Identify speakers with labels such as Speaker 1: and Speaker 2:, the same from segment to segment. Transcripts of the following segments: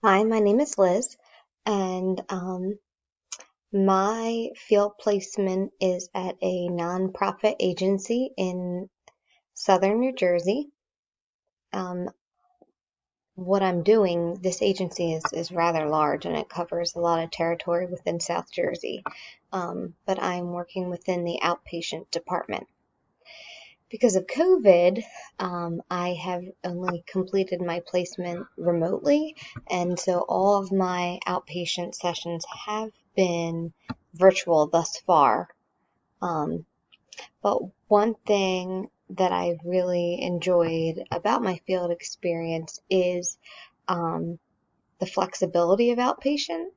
Speaker 1: Hi, my name is Liz, and my field placement is at a nonprofit agency in southern New Jersey. Um, what I'm doing, this agency is rather large and it covers a lot of territory within South Jersey, but I'm working within the outpatient department. Because of COVID, I have only completed my placement remotely, and so all of my outpatient sessions have been virtual thus far. Um, but one thing that I've really enjoyed about my field experience is um, the flexibility of outpatient,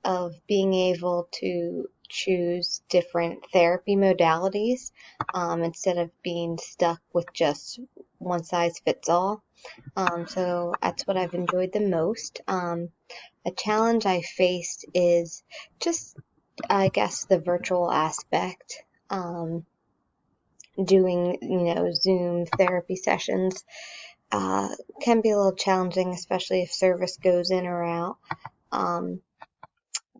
Speaker 1: of being able to choose different therapy modalities instead of being stuck with just one size fits all. So that's what I've enjoyed the most. A challenge I faced is just, I guess, the virtual aspect. Doing, Zoom therapy sessions can be a little challenging, especially if service goes in or out. Um,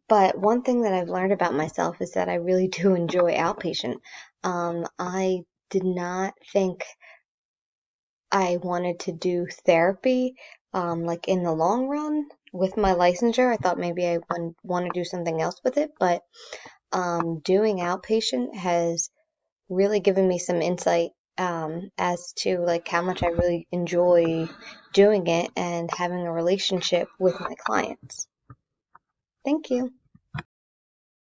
Speaker 1: But one thing that I've learned about myself is that I really do enjoy outpatient. I did not think I wanted to do therapy, like in the long run with my licensure. I thought maybe I want to do something else with it, but doing outpatient has really given me some insight as to like how much I really enjoy doing it and having a relationship with my clients. Thank you.